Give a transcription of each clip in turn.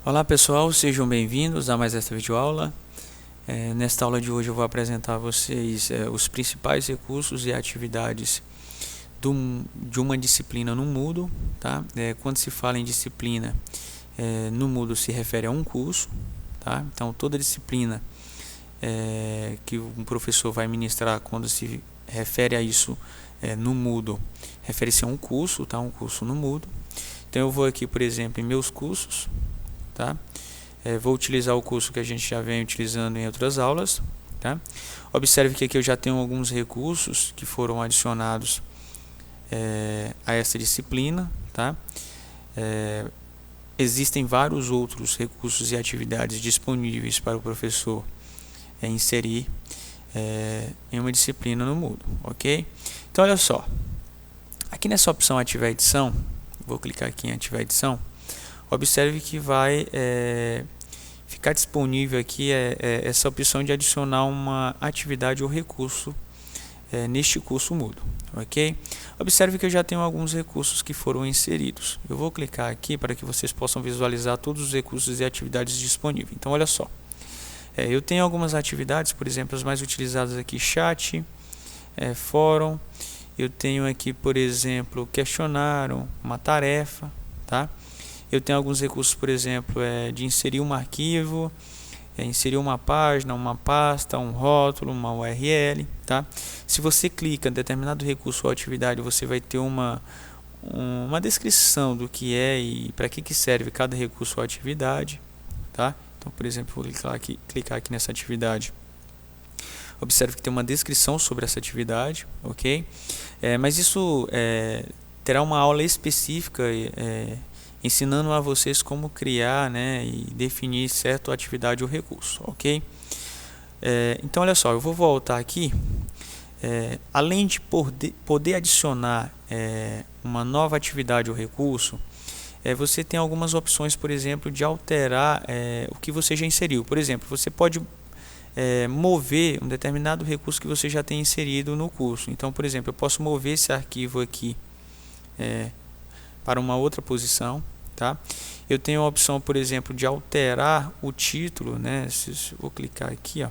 Olá pessoal, sejam bem-vindos a mais esta videoaula. Nesta aula de hoje eu vou apresentar a vocês os principais recursos e atividades de uma disciplina no Moodle. Tá? Quando se fala em disciplina, no Moodle se refere a um curso. Tá? Então toda disciplina que um professor vai ministrar, quando se refere a isso no Moodle, refere-se a um curso, tá? Um curso no Moodle. Então eu vou aqui, por exemplo, em meus cursos. Tá? Vou utilizar o curso que a gente já vem utilizando em outras aulas. Tá? Observe que aqui eu já tenho alguns recursos que foram adicionados a essa disciplina. Tá? Existem vários outros recursos e atividades disponíveis para o professor inserir em uma disciplina no Moodle. Ok? Então olha só, aqui nessa opção ativar edição, vou clicar aqui em ativar edição. Observe que vai ficar disponível aqui essa opção de adicionar uma atividade ou recurso neste curso Moodle, ok? Observe que eu já tenho alguns recursos que foram inseridos. Eu vou clicar aqui para que vocês possam visualizar todos os recursos e atividades disponíveis. Então, olha só. Eu tenho algumas atividades, por exemplo, as mais utilizadas aqui, chat, fórum. Eu tenho aqui, por exemplo, questionário, uma tarefa, tá? Eu tenho alguns recursos, por exemplo, de inserir um arquivo, inserir uma página, uma pasta, um rótulo, uma URL. Tá? Se você clica em determinado recurso ou atividade, você vai ter uma descrição do que é e para que serve cada recurso ou atividade. Tá? Então, por exemplo, vou clicar aqui nessa atividade. Observe que tem uma descrição sobre essa atividade, ok? Mas isso terá uma aula específica ensinando a vocês como criar, né, e definir certa atividade ou recurso, ok? Então, olha só, eu vou voltar aqui. Além de poder adicionar uma nova atividade ou recurso, você tem algumas opções, por exemplo, de alterar o que você já inseriu. Por exemplo, você pode mover um determinado recurso que você já tem inserido no curso. Então, por exemplo, eu posso mover esse arquivo aqui para uma outra posição. Tá? Eu tenho a opção, por exemplo, de alterar o título, né? Vou clicar aqui, ó.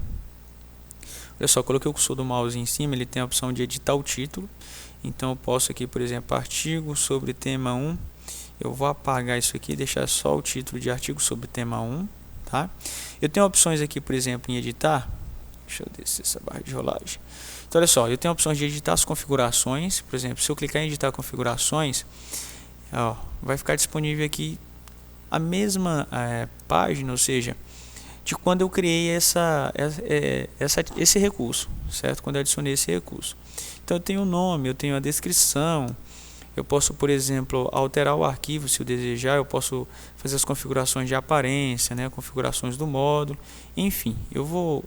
Olha só, coloquei o cursor do mouse em cima, ele tem a opção de editar o título. Então eu posso aqui, por exemplo, artigo sobre tema 1. Eu vou apagar isso aqui e deixar só o título de artigo sobre tema 1. Tá? Eu tenho opções aqui, por exemplo, em editar. Deixa eu descer essa barra de rolagem. Então olha só, eu tenho opções de editar as configurações. Por exemplo, se eu clicar em editar configurações, vai ficar disponível aqui a mesma página, ou seja, de quando eu criei esse recurso, certo? Quando eu adicionei esse recurso. Então eu tenho o nome, eu tenho a descrição, eu posso, por exemplo, alterar o arquivo se eu desejar, eu posso fazer as configurações de aparência, né? Configurações do módulo, enfim, eu vou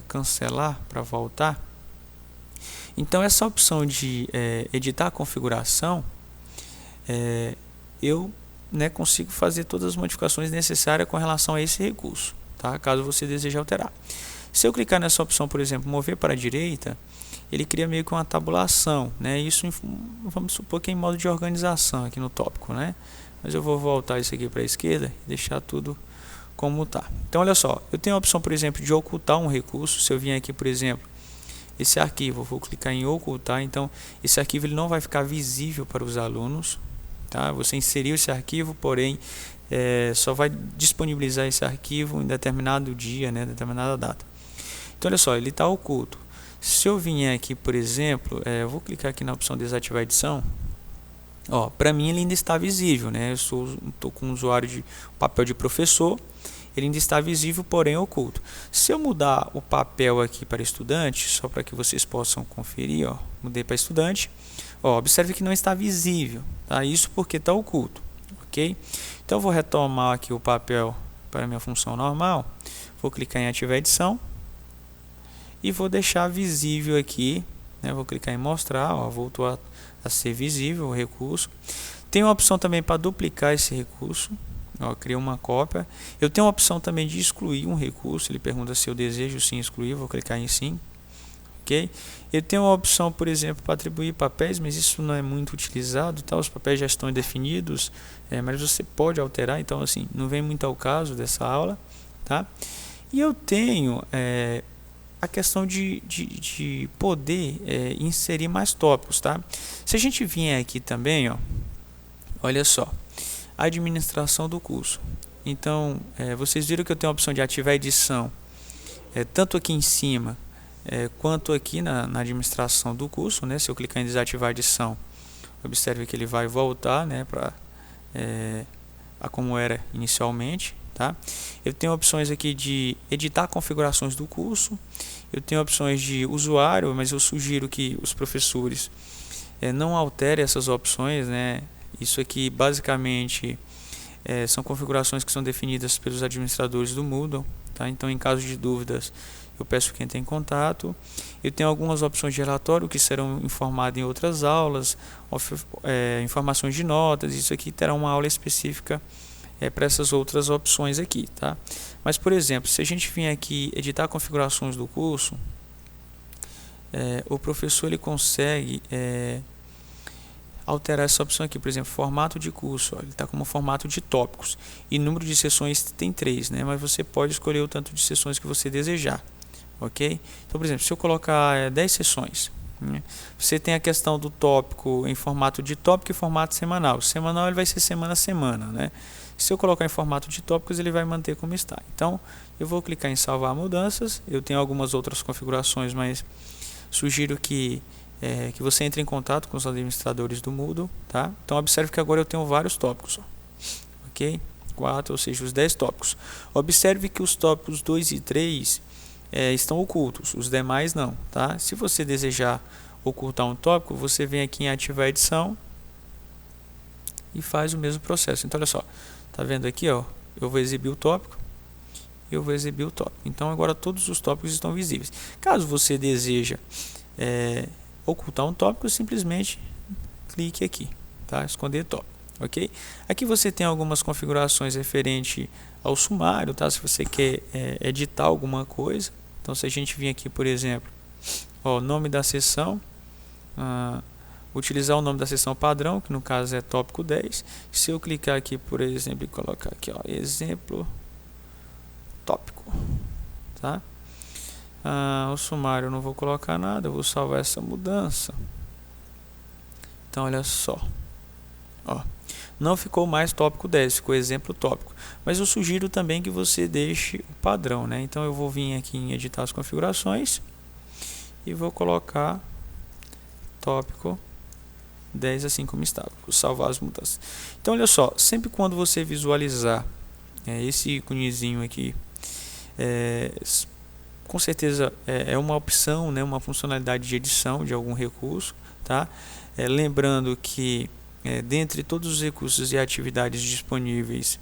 cancelar para voltar. Então essa opção de editar a configuração, eu consigo fazer todas as modificações necessárias com relação a esse recurso, tá? Caso você deseje alterar. Se eu clicar nessa opção, por exemplo, mover para a direita, ele cria meio que uma tabulação, né? Isso, vamos supor que é em modo de organização aqui no tópico, né? Mas eu vou voltar isso aqui para a esquerda e deixar tudo como está. Então, olha só, eu tenho a opção, por exemplo, de ocultar um recurso. Se eu vier aqui, por exemplo, esse arquivo, eu vou clicar em ocultar, então esse arquivo ele não vai ficar visível para os alunos. Tá? Você inseriu esse arquivo, porém só vai disponibilizar esse arquivo em determinado dia, né, determinada data. Então olha só, ele está oculto. Se eu vier aqui, por exemplo, eu vou clicar aqui na opção desativar edição. Para mim ele ainda está visível, né? Eu estou com um usuário de papel de professor, ele ainda está visível, porém oculto. Se eu mudar o papel aqui para estudante, só para que vocês possam conferir, mudei para estudante, observe que não está visível, tá? Isso porque está oculto, ok? Então eu vou retomar aqui o papel para a minha função normal, vou clicar em ativar edição e vou deixar visível aqui, né? Vou clicar em mostrar, voltou a ser visível o recurso. Tem uma opção também para duplicar esse recurso. Criei uma cópia. Eu tenho a opção também de excluir um recurso. Ele pergunta se eu desejo sim excluir. Vou clicar em sim. ok? Eu tenho uma opção, por exemplo, para atribuir papéis, mas isso não é muito utilizado, tá? Os papéis já estão definidos, mas você pode alterar, então assim, não vem muito ao caso dessa aula, tá? E eu tenho a questão de poder inserir mais tópicos, tá? Se a gente vier aqui também, ó, olha só, administração do curso. Então, vocês viram que eu tenho a opção de ativar a edição, tanto aqui em cima, quanto aqui na administração do curso, né? Se eu clicar em desativar a edição, observe que ele vai voltar, né, para a como era inicialmente, tá? Eu tenho opções aqui de editar configurações do curso, eu tenho opções de usuário, mas eu sugiro que os professores não alterem essas opções, né? Isso aqui basicamente são configurações que são definidas pelos administradores do Moodle, tá? Então, em caso de dúvidas, eu peço que entre em contato. Eu tenho algumas opções de relatório que serão informadas em outras aulas, informações de notas. Isso aqui terá uma aula específica para essas outras opções aqui, tá? Mas, por exemplo, se a gente vier aqui editar configurações do curso, o professor ele consegue alterar essa opção aqui, por exemplo, formato de curso, ó, ele está como formato de tópicos, e número de sessões tem 3, né? Mas você pode escolher o tanto de sessões que você desejar, ok? Então, por exemplo, se eu colocar 10 sessões, né? Você tem a questão do tópico em formato de tópico e formato semanal. Semanal ele vai ser semana a semana, né? Se eu colocar em formato de tópicos, ele vai manter como está. Então, eu vou clicar em salvar mudanças. Eu tenho algumas outras configurações, mas sugiro que você entre em contato com os administradores do Moodle, tá? Então, observe que agora eu tenho vários tópicos, ó. Ok? 4, ou seja, os 10 tópicos. Observe que os tópicos 2 e 3 estão ocultos, os demais não, tá? Se você desejar ocultar um tópico, você vem aqui em ativar a edição e faz o mesmo processo. Então, olha só, tá vendo aqui, ó? Eu vou exibir o tópico, eu vou exibir o tópico. Então, agora todos os tópicos estão visíveis. Caso você deseja ocultar um tópico, simplesmente clique aqui, tá? Esconder tópico, ok? Aqui você tem algumas configurações referente ao sumário, tá? Se você quer editar alguma coisa, então se a gente vir aqui, por exemplo, ó, nome da sessão, utilizar o nome da sessão padrão, que no caso é tópico 10. Se eu clicar aqui, por exemplo, e colocar aqui, ó, exemplo tópico, tá? O sumário eu não vou colocar nada, eu vou salvar essa mudança. Então, olha só, ó, não ficou mais tópico 10, ficou exemplo tópico. Mas eu sugiro também que você deixe o padrão, né? Então, eu vou vir aqui em editar as configurações e vou colocar tópico 10 assim como estava, vou salvar as mudanças. Então, olha só, sempre quando você visualizar esse íconezinho aqui, com certeza é uma opção, né, uma funcionalidade de edição de algum recurso, tá? Lembrando que dentre todos os recursos e atividades disponíveis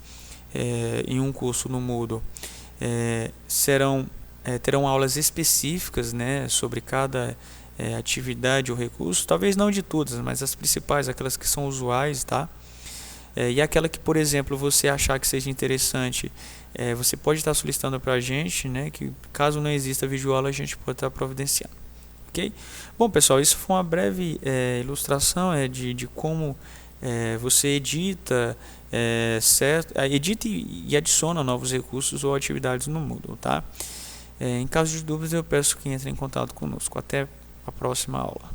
em um curso no Moodle, terão aulas específicas, né, sobre cada atividade ou recurso, talvez não de todas, mas as principais, aquelas que são usuais, tá? E aquela que, por exemplo, você achar que seja interessante, você pode estar solicitando para a gente, né, que caso não exista videoaula, a gente pode estar providenciando, ok? Bom, pessoal, isso foi uma breve ilustração de como você edita, edita e adiciona novos recursos ou atividades no Moodle, tá? Em caso de dúvidas, eu peço que entre em contato conosco. Até a próxima aula.